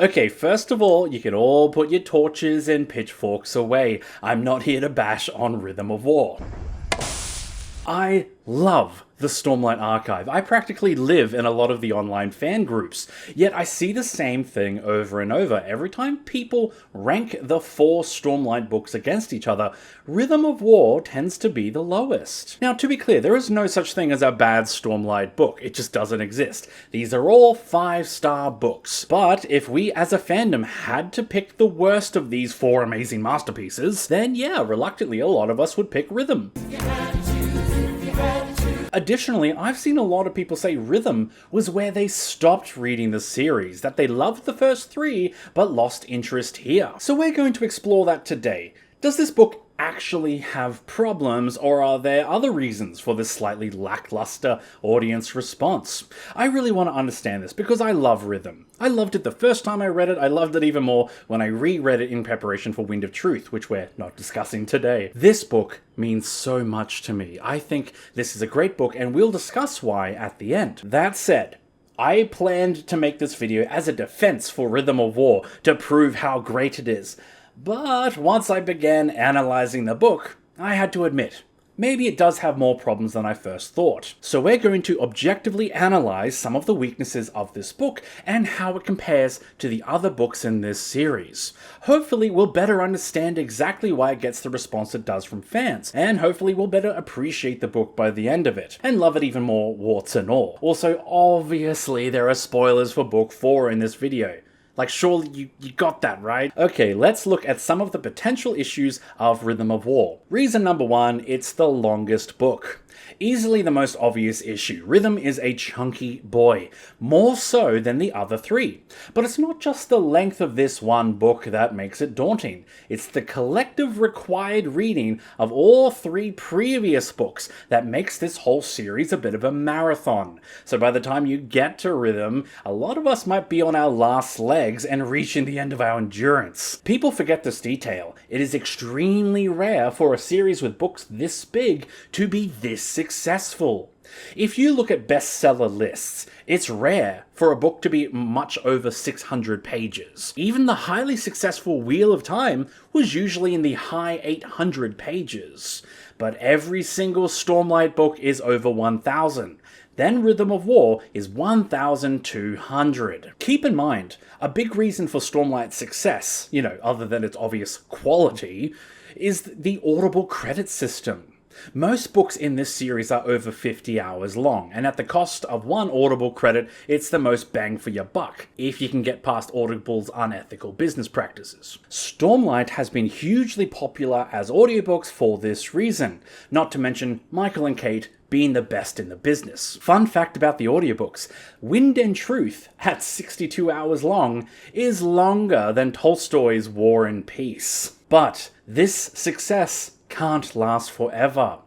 Okay, first of all, you can all put your torches and pitchforks away. I'm not here to bash on Rhythm of War. I love the Stormlight Archive. I practically live in a lot of the online fan groups, yet I see the same thing over and over. Every time people rank the 4 Stormlight books against each other, Rhythm of War tends to be the lowest. Now, to be clear, there is no such thing as a bad Stormlight book. It just doesn't exist. These are all 5-star books. But if we as a fandom had to pick the worst of these 4 amazing masterpieces, then yeah, reluctantly a lot of us would pick Rhythm. Additionally, I've seen a lot of people say Rhythm was where they stopped reading the series, that they loved the first 3 but lost interest here. So we're going to explore that today. Does this book actually have problems, or are there other reasons for this slightly lackluster audience response? I really want to understand this because I love Rhythm. I loved it the first time I read it, I loved it even more when I reread it in preparation for Wind of Truth, which we're not discussing today. This book means so much to me. I think this is a great book, and we'll discuss why at the end. That said, I planned to make this video as a defense for Rhythm of War, to prove how great it is. But once I began analyzing the book, I had to admit, maybe it does have more problems than I first thought. So we're going to objectively analyze some of the weaknesses of this book and how it compares to the other books in this series. Hopefully we'll better understand exactly why it gets the response it does from fans, and hopefully we'll better appreciate the book by the end of it, and love it even more, warts and all. Also, obviously there are spoilers for book 4 in this video. Like, surely you got that, right? Okay, let's look at some of the potential issues of Rhythm of War. Reason number 1, it's the longest book. Easily the most obvious issue. Rhythm is a chunky boy, more so than the other 3. But it's not just the length of this one book that makes it daunting. It's the collective required reading of all 3 previous books that makes this whole series a bit of a marathon. So by the time you get to Rhythm, a lot of us might be on our last legs and reaching the end of our endurance. People forget this detail. It is extremely rare for a series with books this big to be this successful. If you look at bestseller lists, it's rare for a book to be much over 600 pages. Even the highly successful Wheel of Time was usually in the high 800 pages. But every single Stormlight book is over 1,000. Then Rhythm of War is 1,200. Keep in mind, a big reason for Stormlight's success, other than its obvious quality, is the audible credit system. Most books in this series are over 50 hours long, and at the cost of 1 Audible credit, it's the most bang for your buck, if you can get past Audible's unethical business practices. Stormlight has been hugely popular as audiobooks for this reason, not to mention Michael and Kate being the best in the business. Fun fact about the audiobooks, Wind and Truth, at 62 hours long, is longer than Tolstoy's War and Peace. But this success can't last forever.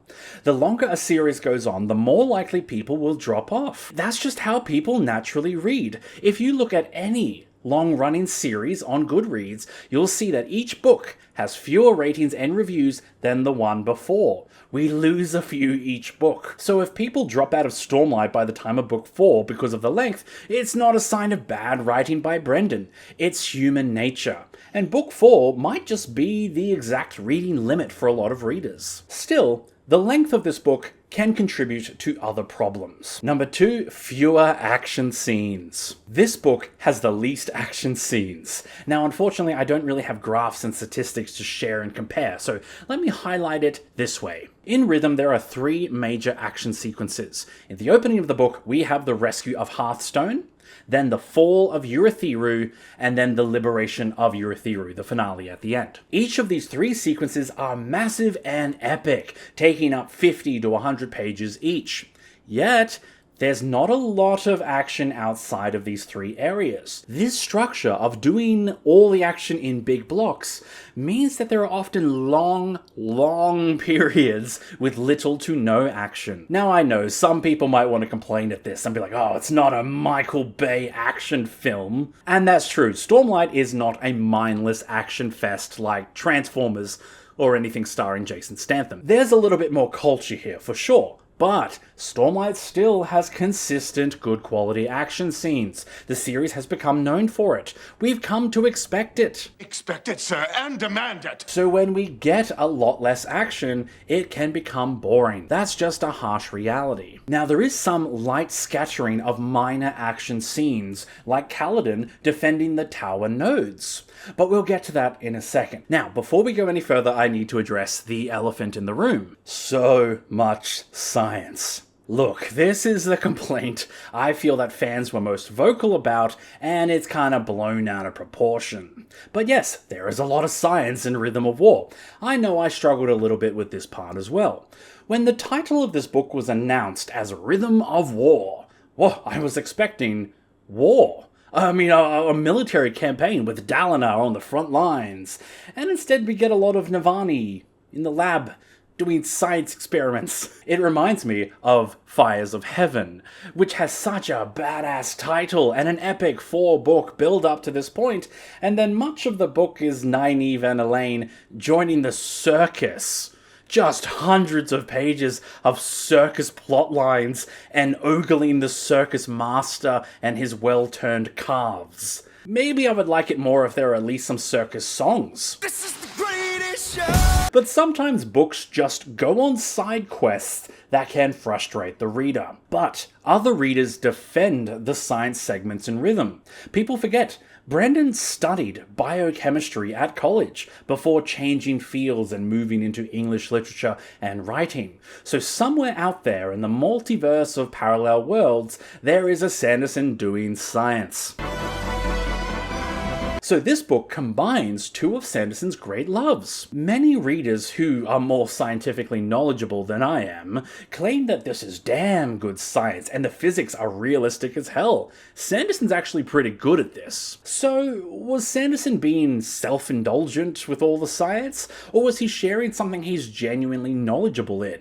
The longer a series goes on, the more likely people will drop off. That's just how people naturally read. If you look at any long-running series on Goodreads, you'll see that each book has fewer ratings and reviews than the one before. We lose a few each book. So if people drop out of Stormlight by the time of book 4 because of the length, it's not a sign of bad writing by Brendan. It's human nature. And book 4 might just be the exact reading limit for a lot of readers. Still, the length of this book can contribute to other problems. Number 2, fewer action scenes. This book has the least action scenes. Now, unfortunately, I don't really have graphs and statistics to share and compare, so let me highlight it this way. In Rhythm, there are 3 major action sequences. In the opening of the book, we have the rescue of Hearthstone, then the fall of Urithiru, and then the liberation of Urithiru, the finale at the end. Each of these 3 sequences are massive and epic, taking up 50 to 100 pages each. Yet, there's not a lot of action outside of these 3 areas. This structure of doing all the action in big blocks means that there are often long periods with little to no action. Now I know some people might want to complain at this and be like, oh, it's not a Michael Bay action film. And that's true. Stormlight is not a mindless action fest like Transformers or anything starring Jason Statham. There's a little bit more culture here, for sure. But Stormlight still has consistent good quality action scenes. The series has become known for it. We've come to expect it. Expect it, sir, and demand it. So when we get a lot less action, it can become boring. That's just a harsh reality. Now there is some light scattering of minor action scenes, like Kaladin defending the tower nodes. But we'll get to that in a second. Now, before we go any further, I need to address the elephant in the room. So much science. Look, this is the complaint I feel that fans were most vocal about, and it's kind of blown out of proportion. But yes, there is a lot of science in Rhythm of War. I know I struggled a little bit with this part as well. When the title of this book was announced as Rhythm of War, well, I was expecting war. I mean, a military campaign with Dalinar on the front lines. And instead we get a lot of Navani in the lab doing science experiments. It reminds me of Fires of Heaven, which has such a badass title and an epic 4-book build up to this point, and then much of the book is Nynaeve and Elaine joining the circus. Just hundreds of pages of circus plot lines and ogling the circus master and his well-turned calves. Maybe I would like it more if there were at least some circus songs. This is the greatest show! But sometimes books just go on side quests that can frustrate the reader. But other readers defend the science segments in Rhythm. People forget Brandon studied biochemistry at college before changing fields and moving into English literature and writing. So somewhere out there in the multiverse of parallel worlds, there is a Sanderson doing science. So this book combines two of Sanderson's great loves. Many readers who are more scientifically knowledgeable than I am claim that this is damn good science and the physics are realistic as hell. Sanderson's actually pretty good at this. So was Sanderson being self-indulgent with all the science, or was he sharing something he's genuinely knowledgeable in?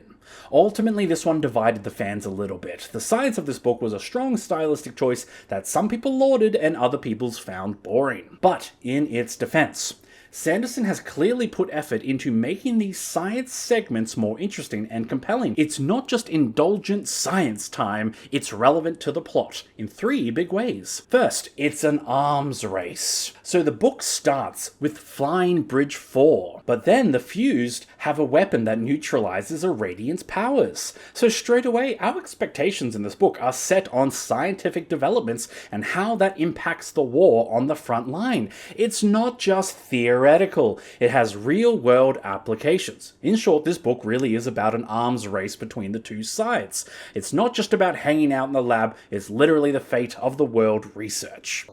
Ultimately, this one divided the fans a little bit. The science of this book was a strong stylistic choice that some people lauded and other people found boring. But in its defense, Sanderson has clearly put effort into making these science segments more interesting and compelling. It's not just indulgent science time, it's relevant to the plot in 3 big ways. First, it's an arms race. So the book starts with Flying Bridge 4, but then the Fused have a weapon that neutralizes Irradiant's powers. So straight away, our expectations in this book are set on scientific developments and how that impacts the war on the front line. It's not just theoretical, it has real-world applications. In short, this book really is about an arms race between the two sides. It's not just about hanging out in the lab, it's literally the fate of the world research.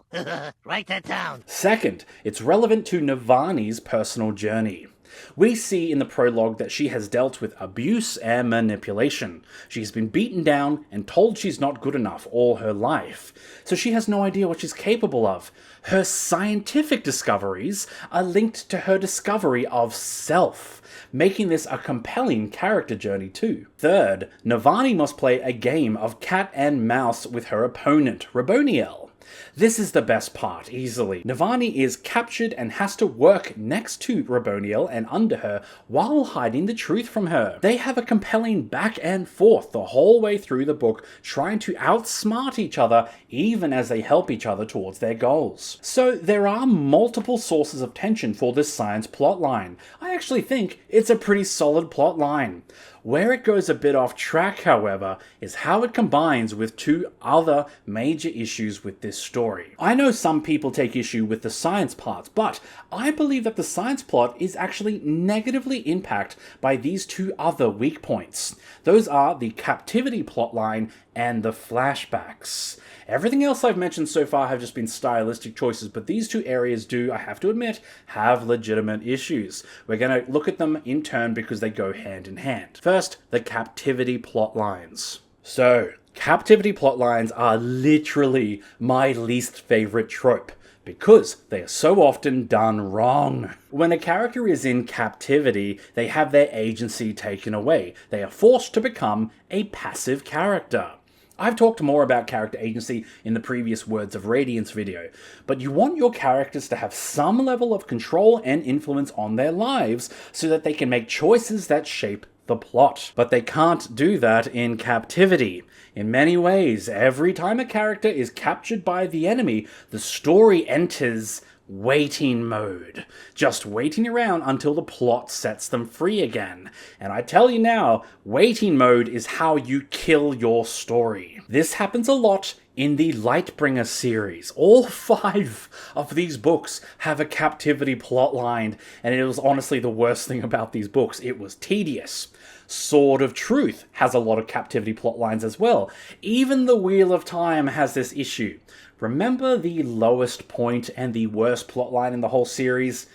Write that down. Second, it's relevant to Navani's personal journey. We see in the prologue that she has dealt with abuse and manipulation. She's been beaten down and told she's not good enough all her life, so she has no idea what she's capable of. Her scientific discoveries are linked to her discovery of self, making this a compelling character journey too. Third, Navani must play a game of cat and mouse with her opponent, Raboniel. This is the best part, easily. Navani is captured and has to work next to Raboniel and under her while hiding the truth from her. They have a compelling back and forth the whole way through the book, trying to outsmart each other even as they help each other towards their goals. So there are multiple sources of tension for this science plotline. I actually think it's a pretty solid plotline. Where it goes a bit off track, however, is how it combines with 2 other major issues with this story. I know some people take issue with the science parts, but I believe that the science plot is actually negatively impacted by these 2 other weak points. Those are the Captivity Plotline and the Flashbacks. Everything else I've mentioned so far have just been stylistic choices, but these 2 areas do, I have to admit, have legitimate issues. We're going to look at them in turn because they go hand in hand. First, the Captivity Plotlines. So, Captivity Plotlines are literally my least favorite trope, because they are so often done wrong. When a character is in captivity, they have their agency taken away. They are forced to become a passive character. I've talked more about character agency in the previous Words of Radiance video, but you want your characters to have some level of control and influence on their lives so that they can make choices that shape the plot. But they can't do that in Captivity. In many ways, every time a character is captured by the enemy, the story enters waiting mode. Just waiting around until the plot sets them free again. And I tell you now, waiting mode is how you kill your story. This happens a lot in the Lightbringer series. All 5 of these books have a captivity plotline, and it was honestly the worst thing about these books. It was tedious. Sword of Truth has a lot of captivity plotlines as well. Even the Wheel of Time has this issue. Remember the lowest point and the worst plotline in the whole series?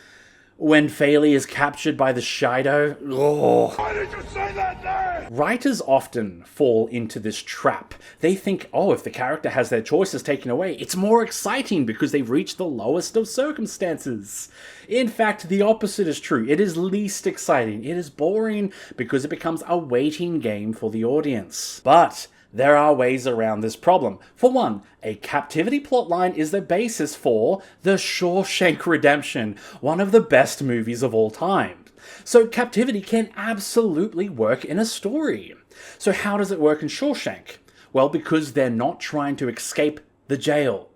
When Faley is captured by the Shido? Oh. Why did you say that name? Writers often fall into this trap. They think, oh, if the character has their choices taken away, it's more exciting because they've reached the lowest of circumstances. In fact, the opposite is true. It is least exciting. It is boring because it becomes a waiting game for the audience. But there are ways around this problem. For one, a captivity plotline is the basis for The Shawshank Redemption, one of the best movies of all time. So captivity can absolutely work in a story. So how does it work in Shawshank? Well, because they're not trying to escape the jail.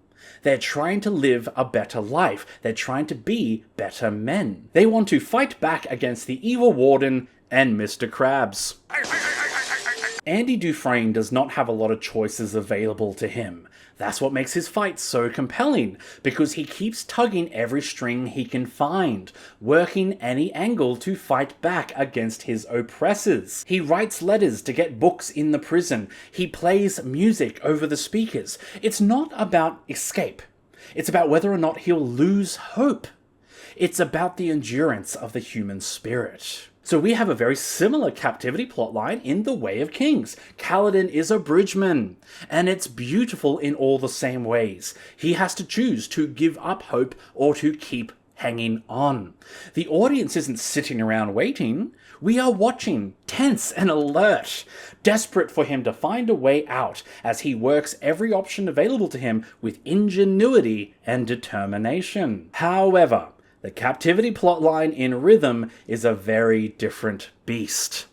They're trying to live a better life. They're trying to be better men. They want to fight back against the evil warden and Mr. Krabs. Andy Dufresne does not have a lot of choices available to him. That's what makes his fights so compelling, because he keeps tugging every string he can find, working any angle to fight back against his oppressors. He writes letters to get books in the prison. He plays music over the speakers. It's not about escape. It's about whether or not he'll lose hope. It's about the endurance of the human spirit. So we have a very similar captivity plotline in The Way of Kings. Kaladin is a bridgeman, and it's beautiful in all the same ways. He has to choose to give up hope or to keep hanging on. The audience isn't sitting around waiting. We are watching, tense and alert, desperate for him to find a way out as he works every option available to him with ingenuity and determination. However, the captivity plotline in Rhythm is a very different beast.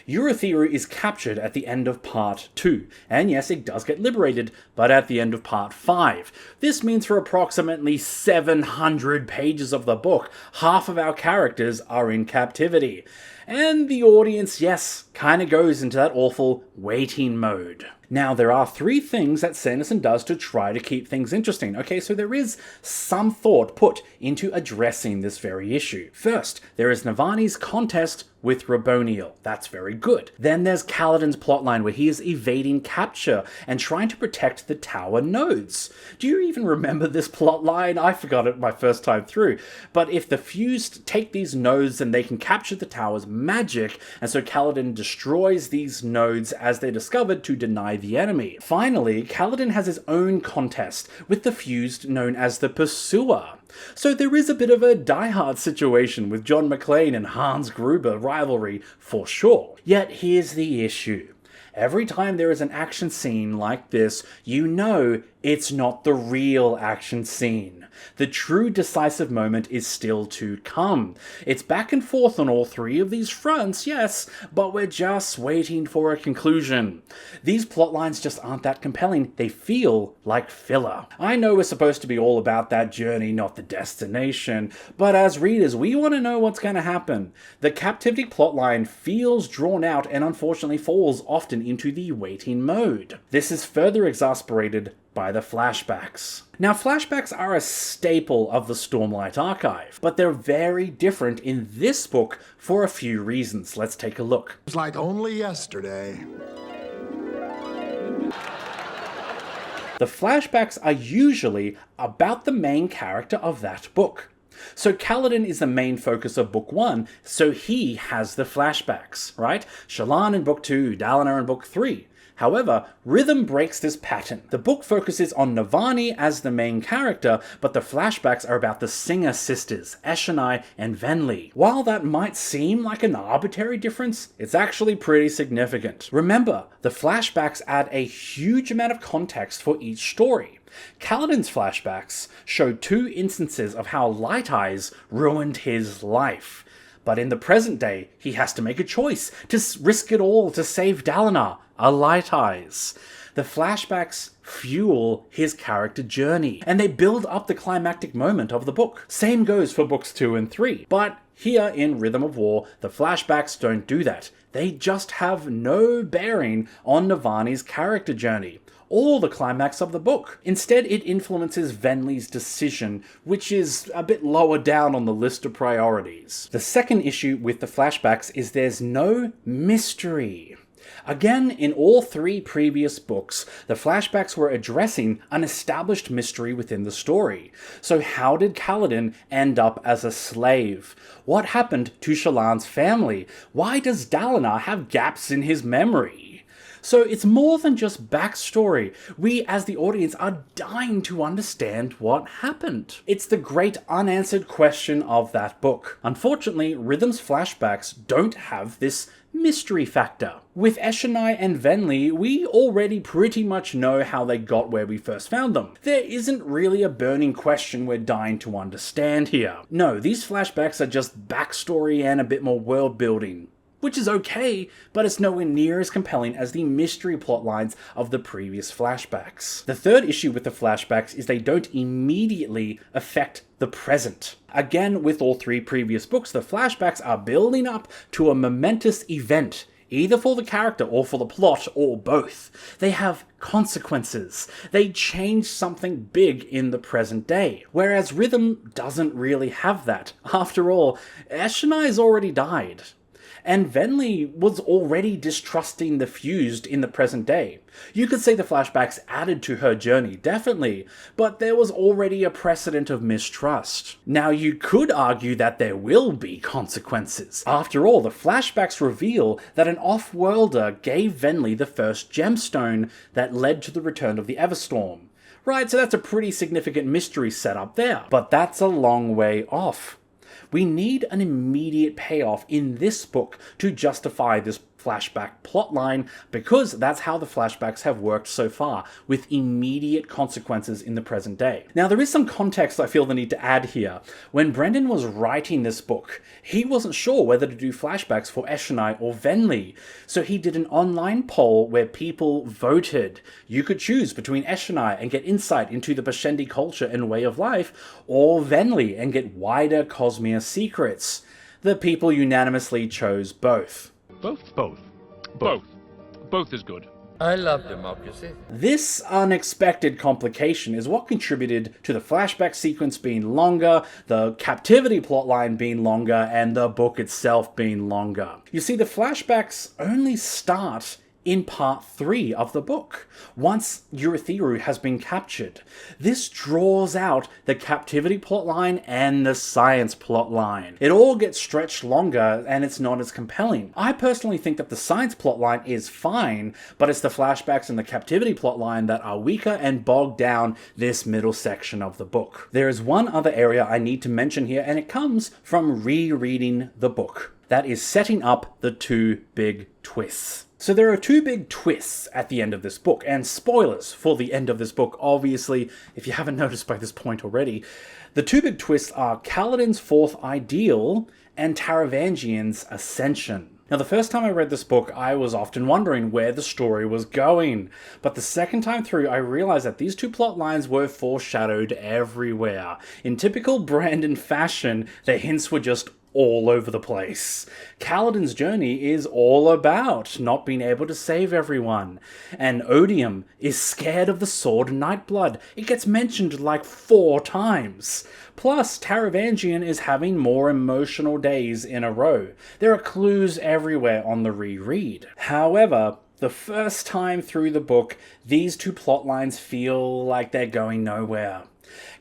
Eurythera is captured at the end of Part 2, and yes, it does get liberated, but at the end of Part 5. This means for approximately 700 pages of the book, half of our characters are in captivity. And the audience, yes, kinda goes into that awful waiting mode. Now, there are 3 things that Sanderson does to try to keep things interesting. Okay, so there is some thought put into addressing this very issue. First, there is Navani's contest with Raboniel. That's very good. Then there's Kaladin's plotline where he is evading capture and trying to protect the tower nodes. Do you even remember this plotline? I forgot it my first time through. But if the Fused take these nodes, then they can capture the tower's magic, and so Kaladin destroys these nodes as they're discovered to deny the enemy. Finally, Kaladin has his own contest with the Fused known as the Pursuer. So there is a bit of a Die Hard situation with John McClane and Hans Gruber rivalry for sure. Yet here's the issue. Every time there is an action scene like this, you know it's not the real action scene. The true decisive moment is still to come. It's back and forth on all 3 of these fronts, yes, but we're just waiting for a conclusion. These plotlines just aren't that compelling. They feel like filler. I know we're supposed to be all about that journey, not the destination, but as readers, we want to know what's going to happen. The captivity plotline feels drawn out and unfortunately falls often into the waiting mode. This is further exasperated by the flashbacks. Now, flashbacks are a staple of the Stormlight Archive, but they're very different in this book for a few reasons. Let's take a look. It's like only yesterday. The flashbacks are usually about the main character of that book. So Kaladin is the main focus of Book 1, so he has the flashbacks, right? Shallan in Book 2, Dalinar in Book 3. However, Rhythm breaks this pattern. The book focuses on Navani as the main character, but the flashbacks are about the Singer sisters, Eshonai and Venli. While that might seem like an arbitrary difference, it's actually pretty significant. Remember, the flashbacks add a huge amount of context for each story. Kaladin's flashbacks show 2 instances of how Light Eyes ruined his life. But in the present day, he has to make a choice to risk it all to save Dalinar, a Light Eyes. The flashbacks fuel his character journey, and they build up the climactic moment of the book. Same goes for books 2 and 3, but here in Rhythm of War, the flashbacks don't do that. They just have no bearing on Navani's character journey, or the climax of the book. Instead, it influences Venli's decision, which is a bit lower down on the list of priorities. The second issue with the flashbacks is there's no mystery. Again, in all 3 previous books, the flashbacks were addressing an established mystery within the story. So how did Kaladin end up as a slave? What happened to Shallan's family? Why does Dalinar have gaps in his memory? So it's more than just backstory. We as the audience are dying to understand what happened. It's the great unanswered question of that book. Unfortunately, Rhythm's flashbacks don't have this mystery factor. With Eshonai and Venli, we already pretty much know how they got where we first found them. There isn't really a burning question we're dying to understand here. No, these flashbacks are just backstory and a bit more world building. Which is okay, but it's nowhere near as compelling as the mystery plotlines of the previous flashbacks. The third issue with the flashbacks is they don't immediately affect the present. Again, with all 3 previous books, the flashbacks are building up to a momentous event, either for the character or for the plot, or both. They have consequences. They change something big in the present day. Whereas Rhythm doesn't really have that. After all, Eshonai's already died. And Venli was already distrusting the Fused in the present day. You could say the flashbacks added to her journey, definitely, but there was already a precedent of mistrust. Now you could argue that there will be consequences. After all, the flashbacks reveal that an off-worlder gave Venli the first gemstone that led to the return of the Everstorm. Right, so that's a pretty significant mystery setup there. But that's a long way off. We need an immediate payoff in this book to justify this flashback plotline, because that's how the flashbacks have worked so far, with immediate consequences in the present day. Now, there is some context I feel the need to add here. When Brendan was writing this book, he wasn't sure whether to do flashbacks for Eshonai or Venli, so he did an online poll where people voted. You could choose between Eshonai and get insight into the Bashendi culture and way of life, or Venli and get wider Cosmere secrets. The people unanimously chose both. Both is good. I love democracy. This unexpected complication is what contributed to the flashback sequence being longer, the captivity plotline being longer, and the book itself being longer. You see, the flashbacks only start in part 3 of the book, once Urithiru has been captured. This draws out the captivity plotline and the science plotline. It all gets stretched longer and it's not as compelling. I personally think that the science plotline is fine, but it's the flashbacks and the captivity plotline that are weaker and bog down this middle section of the book. There is one other area I need to mention here, and it comes from rereading the book. That is setting up the 2 big twists. So there are 2 big twists at the end of this book, and spoilers for the end of this book, obviously, if you haven't noticed by this point already. The 2 big twists are Kaladin's 4th ideal and Taravangian's ascension. Now, the first time I read this book, I was often wondering where the story was going, but the second time through, I realized that these 2 plot lines were foreshadowed everywhere. In typical Brandon fashion, the hints were just all over the place. Kaladin's journey is all about not being able to save everyone, and Odium is scared of the sword Nightblood. It gets mentioned like 4 times. Plus, Taravangian is having more emotional days in a row. There are clues everywhere on the reread. However, the first time through the book, these 2 plot lines feel like they're going nowhere.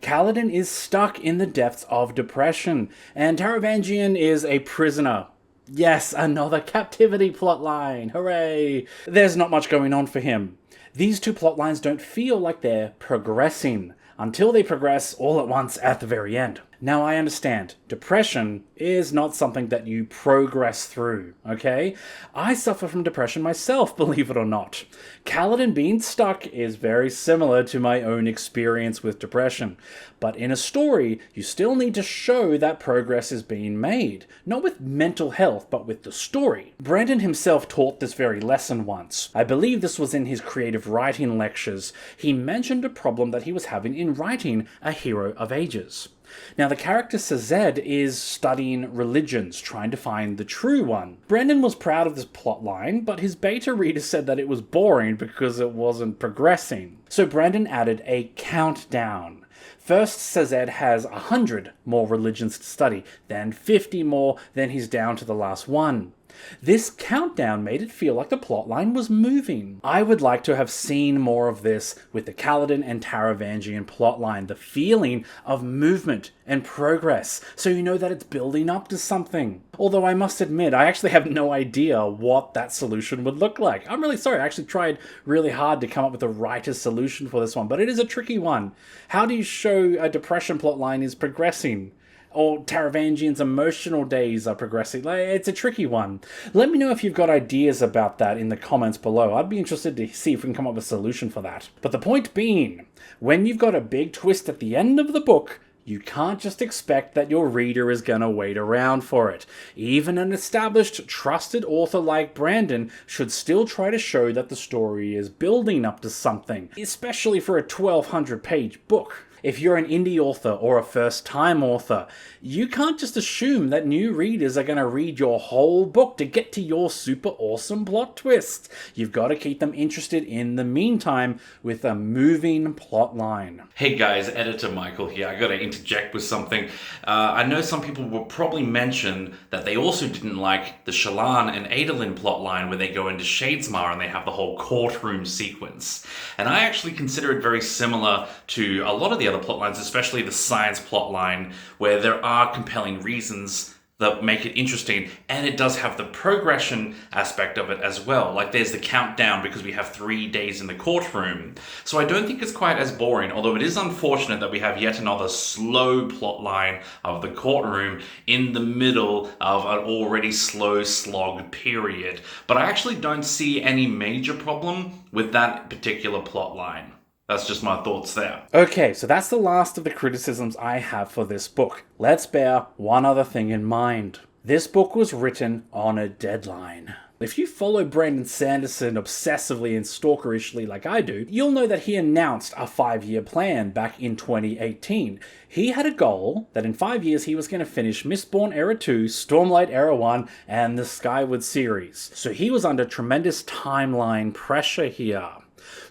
Kaladin is stuck in the depths of depression, and Taravangian is a prisoner. Yes, another captivity plotline, hooray! There's not much going on for him. These 2 plotlines don't feel like they're progressing, until they progress all at once at the very end. Now, I understand, depression is not something that you progress through, okay? I suffer from depression myself, believe it or not. Kaladin being stuck is very similar to my own experience with depression. But in a story, you still need to show that progress is being made. Not with mental health, but with the story. Brandon himself taught this very lesson once. I believe this was in his creative writing lectures. He mentioned a problem that he was having in writing A Hero of Ages. Now, the character Sazed is studying religions, trying to find the true one. Brandon was proud of this plotline, but his beta reader said that it was boring because it wasn't progressing. So Brandon added a countdown. First, Sazed has 100 more religions to study, then 50 more, then he's down to the last one. This countdown made it feel like the plotline was moving. I would like to have seen more of this with the Kaladin and Taravangian plotline, the feeling of movement and progress, so you know that it's building up to something. Although I must admit, I actually have no idea what that solution would look like. I'm really sorry, I actually tried really hard to come up with a writer's solution for this one, but it is a tricky one. How do you show a depression plotline is progressing? Or Taravangian's emotional days are progressing. It's a tricky one. Let me know if you've got ideas about that in the comments below. I'd be interested to see if we can come up with a solution for that. But the point being, when you've got a big twist at the end of the book, you can't just expect that your reader is gonna wait around for it. Even an established, trusted author like Brandon should still try to show that the story is building up to something, especially for a 1,200-page book. If you're an indie author or a first-time author, you can't just assume that new readers are going to read your whole book to get to your super awesome plot twist. You've got to keep them interested in the meantime with a moving plot line. Hey guys, Editor Michael here. I got to interject with something. I know some people will probably mention that they also didn't like the Shallan and Adolin plotline where they go into Shadesmar and they have the whole courtroom sequence. And I actually consider it very similar to a lot of the other plotlines, especially the science plotline, where there are compelling reasons that make it interesting, and it does have the progression aspect of it as well. Like there's the countdown because we have 3 days in the courtroom. So I don't think it's quite as boring, although it is unfortunate that we have yet another slow plotline of the courtroom in the middle of an already slow slog period. But I actually don't see any major problem with that particular plotline. That's just my thoughts there. Okay, so that's the last of the criticisms I have for this book. Let's bear one other thing in mind. This book was written on a deadline. If you follow Brandon Sanderson obsessively and stalkerishly like I do, you'll know that he announced a 5-year plan back in 2018. He had a goal that in 5 years he was going to finish Mistborn Era 2, Stormlight Era 1, and the Skyward series. So he was under tremendous timeline pressure here.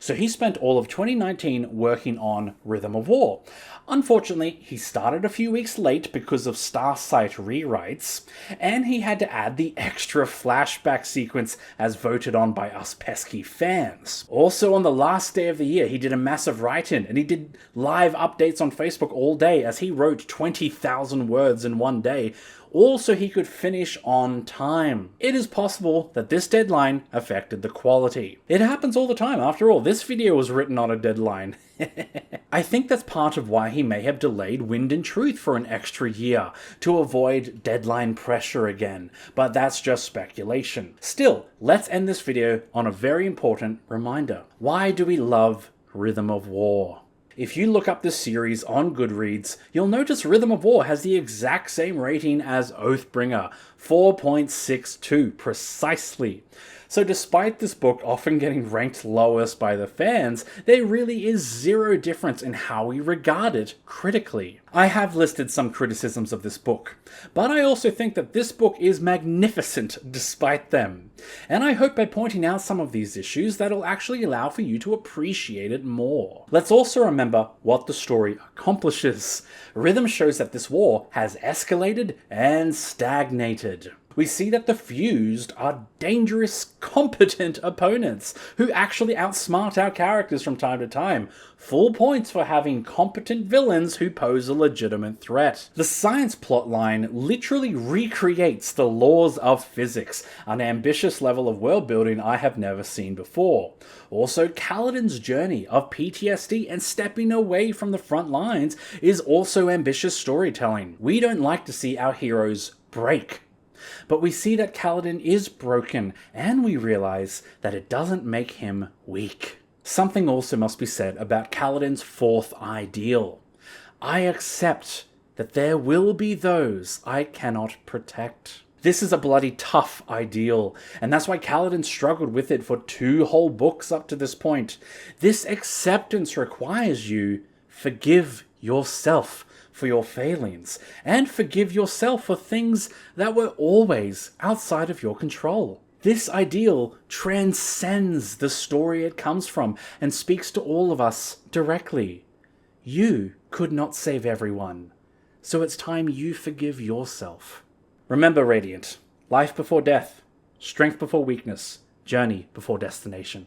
So he spent all of 2019 working on Rhythm of War. Unfortunately, he started a few weeks late because of Starsight rewrites, and he had to add the extra flashback sequence as voted on by us pesky fans. Also, on the last day of the year, he did a massive write-in, and he did live updates on Facebook all day as he wrote 20,000 words in one day, all so he could finish on time. It is possible that this deadline affected the quality. It happens all the time. After all, this video was written on a deadline. I think that's part of why he may have delayed Wind and Truth for an extra year, to avoid deadline pressure again, but that's just speculation. Still, let's end this video on a very important reminder. Why do we love Rhythm of War? If you look up this series on Goodreads, you'll notice Rhythm of War has the exact same rating as Oathbringer, 4.62 precisely. So despite this book often getting ranked lowest by the fans, there really is zero difference in how we regard it critically. I have listed some criticisms of this book, but I also think that this book is magnificent despite them. And I hope by pointing out some of these issues that'll actually allow for you to appreciate it more. Let's also remember what the story accomplishes. Rhythm shows that this war has escalated and stagnated. We see that the Fused are dangerous, competent opponents who actually outsmart our characters from time to time. Full points for having competent villains who pose a legitimate threat. The science plotline literally recreates the laws of physics, an ambitious level of world building I have never seen before. Also, Kaladin's journey of PTSD and stepping away from the front lines is also ambitious storytelling. We don't like to see our heroes break. But we see that Kaladin is broken, and we realize that it doesn't make him weak. Something also must be said about Kaladin's fourth ideal. I accept that there will be those I cannot protect. This is a bloody tough ideal, and that's why Kaladin struggled with it for 2 whole books up to this point. This acceptance requires you forgive yourself for your failings, and forgive yourself for things that were always outside of your control. This ideal transcends the story it comes from and speaks to all of us directly. You could not save everyone, so it's time you forgive yourself. Remember, Radiant, life before death, strength before weakness, journey before destination.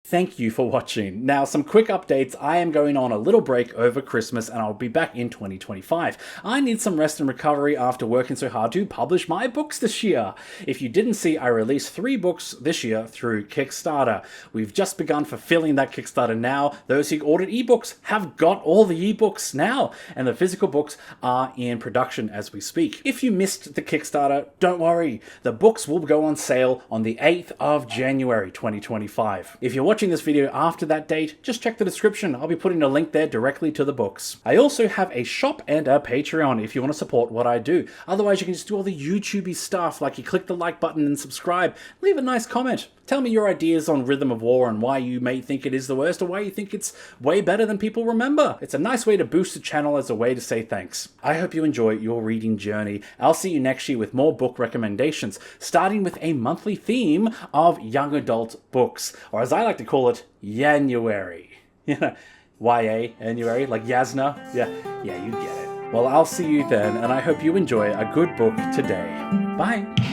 Thank you for watching. Now, some quick updates. I am going on a little break over Christmas and I'll be back in 2025. I need some rest and recovery after working so hard to publish my books this year. If you didn't see, I released 3 books this year through Kickstarter. We've just begun fulfilling that Kickstarter now. Those who ordered ebooks have got all the ebooks now, and the physical books are in production as we speak. If you missed the Kickstarter, don't worry. The books will go on sale on the 8th of January 2025. If you're watching this video after that date, just check the description. I'll be putting a link there directly to the books. I also have a shop and a Patreon if you want to support what I do. Otherwise, you can just do all the YouTubey stuff, like you click the like button and subscribe. Leave a nice comment. Tell me your ideas on Rhythm of War and why you may think it is the worst or why you think it's way better than people remember. It's a nice way to boost the channel as a way to say thanks. I hope you enjoy your reading journey. I'll see you next year with more book recommendations, starting with a monthly theme of young adult books, or as I like to call it, Yanuary. YA, Yanuary, like Yasna. Yeah, you get it. Well, I'll see you then, and I hope you enjoy a good book today. Bye!